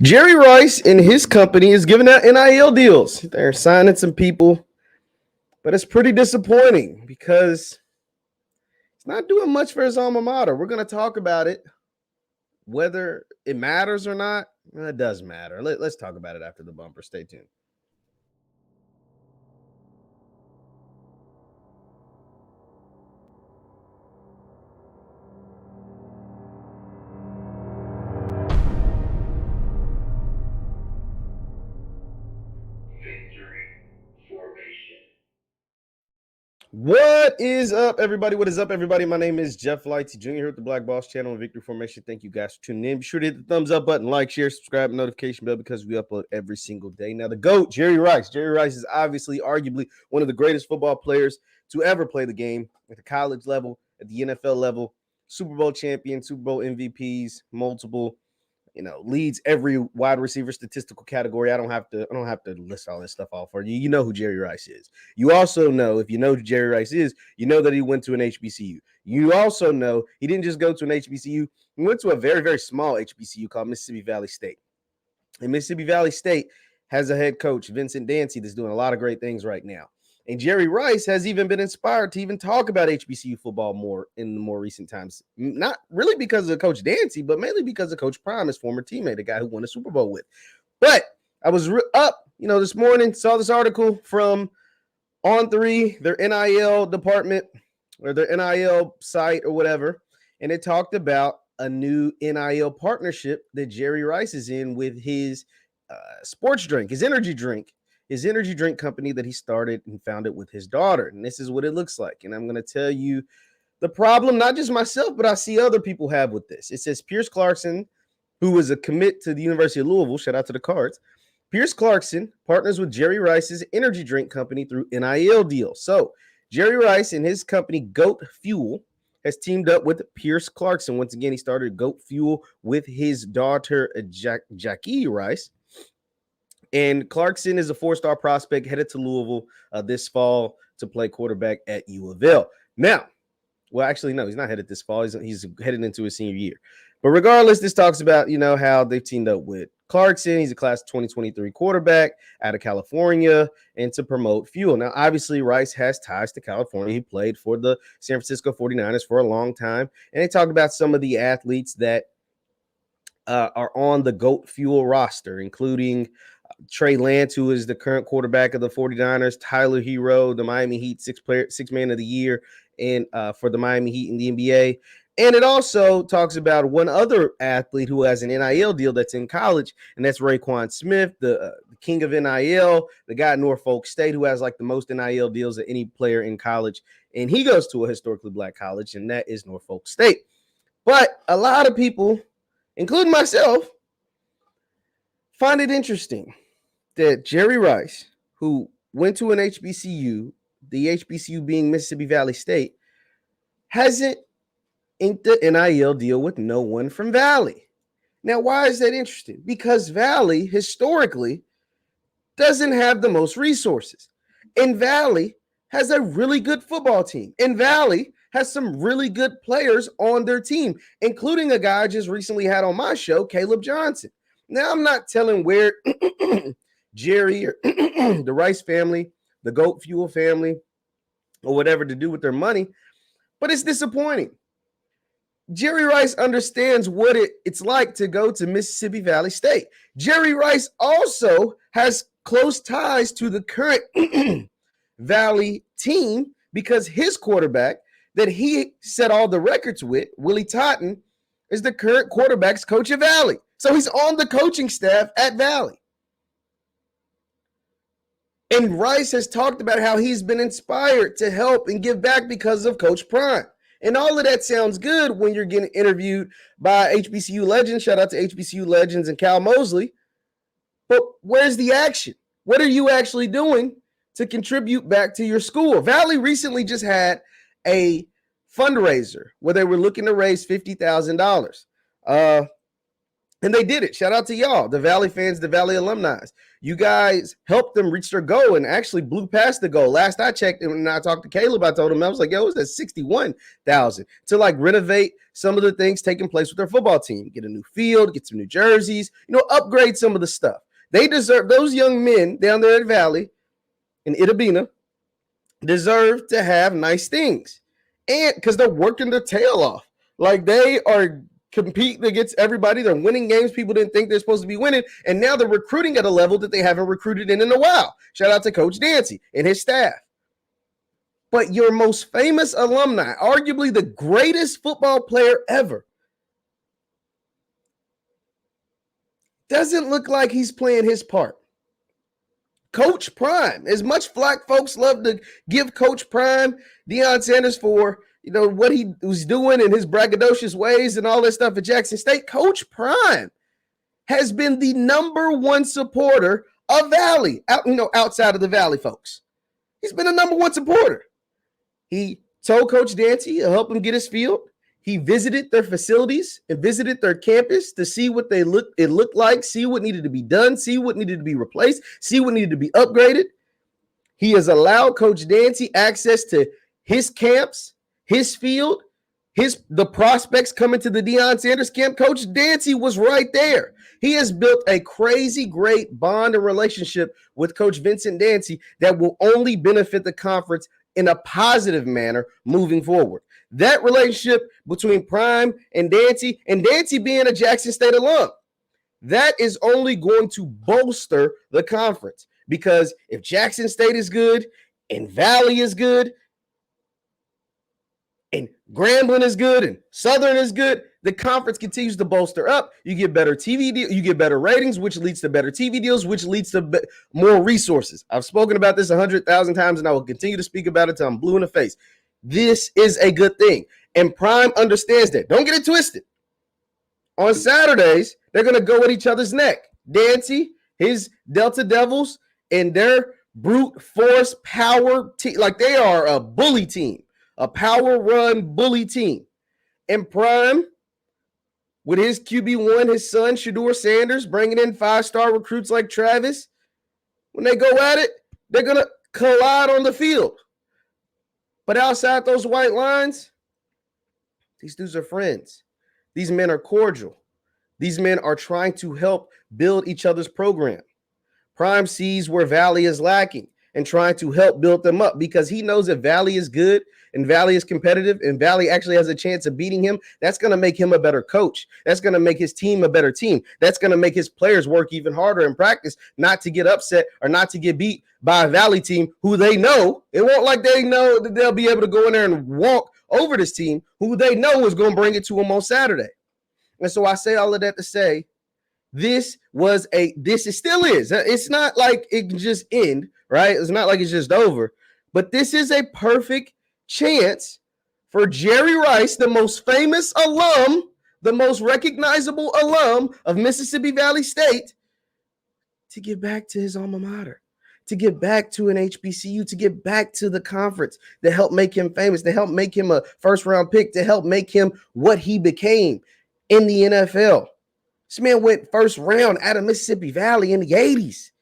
Jerry Rice and his company is giving out NIL deals. They're signing some people, but it's pretty disappointing because it's not doing much for his alma mater. We're going to talk about it, whether it matters or not. It does matter. Let's talk about it after the bumper. Stay tuned. What is up, everybody? What is up, everybody? My name is JeffLightsYJr. here with the Black Boss channel and Victory Formation. Thank you guys for tuning in. Be sure to hit the thumbs up button, like, share, subscribe, and notification bell because we upload every single day. Now, the GOAT, Jerry Rice. Jerry Rice is obviously, arguably, one of the greatest football players to ever play the game at the college level, at the NFL level. Super Bowl champion, Super Bowl MVPs, multiple. Leads every wide receiver statistical category. I don't have to list all this stuff off for you. You know who Jerry Rice is. You also know, if you know who Jerry Rice is, you know that he went to an HBCU. You also know he didn't just go to an HBCU. He went to a very, very small HBCU called Mississippi Valley State. And Mississippi Valley State has a head coach, Vincent Dancy, that's doing a lot of great things right now. And Jerry Rice has even been inspired to even talk about HBCU football more in the more recent times. Not really because of Coach Dancy, but mainly because of Coach Prime, his former teammate, the guy who won a Super Bowl with. But I was up, this morning, saw this article from On3, their NIL department or their NIL site or whatever, and it talked about a new NIL partnership that Jerry Rice is in with his sports drink, his energy drink company that he started and founded with his daughter. And this is what it looks like. And I'm going to tell you the problem, not just myself, but I see other people have with this. It says Pierce Clarkson, who was a commit to the University of Louisville, shout out to the Cards. Pierce Clarkson partners with Jerry Rice's energy drink company through NIL deals. So Jerry Rice and his company Goat Fuel has teamed up with Pierce Clarkson. Once again, he started Goat Fuel with his daughter, Jackie Rice. And Clarkson is a four-star prospect headed to Louisville this fall to play quarterback at U of L. Now, well, actually, no, he's not headed this fall. He's headed into his senior year. But regardless, this talks about, how they've teamed up with Clarkson. He's a class 2023 quarterback out of California and to promote Fuel. Now, obviously, Rice has ties to California. He played for the San Francisco 49ers for a long time. And they talk about some of the athletes that are on the Goat Fuel roster, including Trey Lance, who is the current quarterback of the 49ers, Tyler Hero, the Miami Heat six man of the year, and for the Miami Heat in the NBA. And it also talks about one other athlete who has an NIL deal that's in college, and that's Raekwon Smith, the king of NIL, the guy at Norfolk State who has like the most NIL deals of any player in college. And he goes to a historically black college, and that is Norfolk State. But a lot of people, including myself, find it interesting that Jerry Rice, who went to an HBCU, the HBCU being Mississippi Valley State, hasn't inked the NIL deal with no one from Valley. Now, why is that interesting? Because Valley, historically, doesn't have the most resources. And Valley has a really good football team. And Valley has some really good players on their team, including a guy I just recently had on my show, Caleb Johnson. Now, I'm not telling where Jerry or the Rice family, the Goat Fuel family, or whatever to do with their money, but it's disappointing. Jerry Rice understands what it's like to go to Mississippi Valley State. Jerry Rice also has close ties to the current Valley team because his quarterback that he set all the records with, Willie Totten, is the current quarterback's coach at Valley. So he's on the coaching staff at Valley. And Rice has talked about how he's been inspired to help and give back because of Coach Prime. And all of that sounds good when you're getting interviewed by HBCU Legends. Shout out to HBCU Legends and Cal Mosley. But where's the action? What are you actually doing to contribute back to your school? Valley recently just had a fundraiser where they were looking to raise $50,000. And And they did it. Shout out to y'all, the Valley fans, the Valley alumni. You guys helped them reach their goal and actually blew past the goal. Last I checked, and when I talked to Caleb, I told him, I was like, yo, it was at 61,000 to like renovate some of the things taking place with their football team. Get a new field, get some new jerseys, upgrade some of the stuff. They deserve, those young men down there at Valley in Itabena deserve to have nice things. And because they're working their tail off. Like they are competing against everybody. They're winning games people didn't think they're supposed to be winning. And now they're recruiting at a level that they haven't recruited in a while. Shout out to Coach Dancy and his staff. But your most famous alumni, arguably the greatest football player ever, doesn't look like he's playing his part. Coach Prime, as much flack folks love to give Coach Prime, Deion Sanders, for what he was doing and his braggadocious ways and all that stuff at Jackson State, Coach Prime has been the #1 supporter of Valley, outside of the Valley folks. He's been the #1 supporter. He told Coach Dancy to help him get his field. He visited their facilities and visited their campus to see what it looked like, see what needed to be done, see what needed to be replaced, see what needed to be upgraded. He has allowed Coach Dancy access to his camps, his field, the prospects coming to the Deion Sanders camp. Coach Dancy was right there. He has built a crazy great bond and relationship with Coach Vincent Dancy that will only benefit the conference in a positive manner moving forward. That relationship between Prime and Dancy being a Jackson State alum, that is only going to bolster the conference, because if Jackson State is good and Valley is good and Grambling is good and Southern is good, the conference continues to bolster up. You get better TV deals, you get better ratings, which leads to better TV deals, which leads to more resources. I've spoken about this 100,000 times, and I will continue to speak about it till I'm blue in the face. This is a good thing, and Prime understands that. Don't get it twisted. On Saturdays, they're going to go at each other's neck. Dancy, his Delta Devils, and their brute force power team, like they are a bully team, a power run bully team. And Prime, with his QB1, his son, Deion Sanders, bringing in 5-star recruits like Travis, when they go at it, they're going to collide on the field. But outside those white lines, these dudes are friends. These men are cordial. These men are trying to help build each other's program. Prime sees where Valley is lacking and trying to help build them up, because he knows if Valley is good and Valley is competitive and Valley actually has a chance of beating him, that's going to make him a better coach. That's going to make his team a better team. That's going to make his players work even harder in practice, not to get upset or not to get beat by a Valley team who they know. It won't like they know that they'll be able to go in there and walk over this team who they know is going to bring it to them on Saturday. And so I say all of that to say, this still is. It's not like it can just end, right? It's not like it's just over. But this is a perfect chance for Jerry Rice, the most famous alum, the most recognizable alum of Mississippi Valley State, to get back to his alma mater, to get back to an HBCU, to get back to the conference that helped make him famous, to help make him a first-round pick, to help make him what he became in the NFL. This man went first round out of Mississippi Valley in the 80s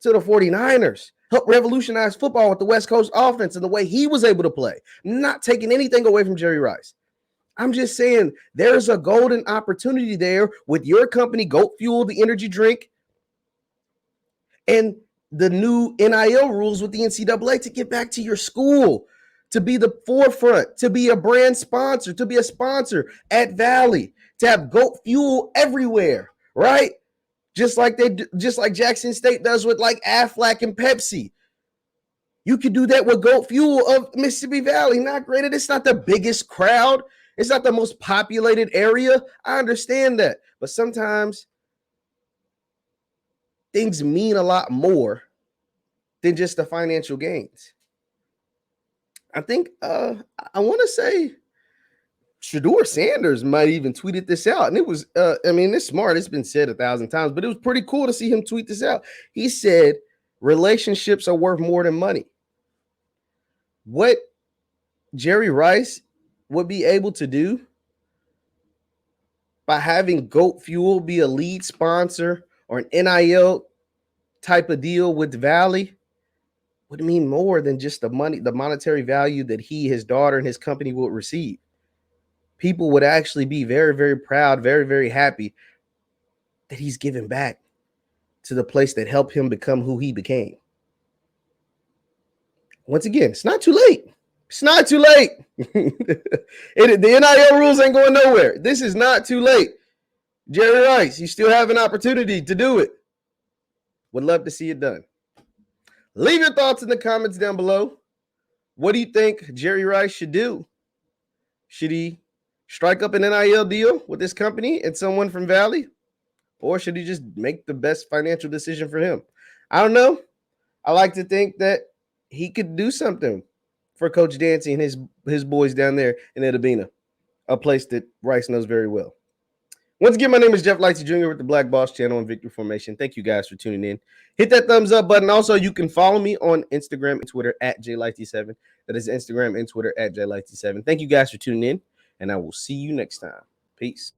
to the 49ers, helped revolutionize football with the West Coast offense and the way he was able to play. I'm not taking anything away from Jerry Rice. I'm just saying there's a golden opportunity there with your company, Goat Fuel, the energy drink, and the new NIL rules with the NCAA, to get back to your school, to be the forefront, to be a brand sponsor, to be a sponsor at Valley, to have Goat Fuel everywhere, right? Just like Jackson State does with like Aflac and Pepsi. You could do that with Goat Fuel of Mississippi Valley. Not granted, it's not the biggest crowd. It's not the most populated area. I understand that. But sometimes things mean a lot more than just the financial gains. I think I want to say Deion Sanders might even tweeted this out. And it was, it's smart. It's been said 1,000 times, but it was pretty cool to see him tweet this out. He said, relationships are worth more than money. What Jerry Rice would be able to do by having Goat Fuel be a lead sponsor or an NIL type of deal with Valley would mean more than just the monetary value that he, his daughter, and his company would receive. People would actually be very, very proud, very, very happy that he's giving back to the place that helped him become who he became. Once again, it's not too late. It's not too late. The NIL rules ain't going nowhere. This is not too late. Jerry Rice, you still have an opportunity to do it. Would love to see it done. Leave your thoughts in the comments down below. What do you think Jerry Rice should do? Should he strike up an NIL deal with this company and someone from Valley? Or should he just make the best financial decision for him? I don't know. I like to think that he could do something for Coach Dancy and his boys down there in Edabina, a place that Rice knows very well. Once again, my name is JeffLightsyJr with the Black Boss Channel and Victory Formation. Thank you guys for tuning in. Hit that thumbs up button. Also, you can follow me on Instagram and Twitter at JLightsy7. That is Instagram and Twitter at JLightsy7. Thank you guys for tuning in, and I will see you next time. Peace.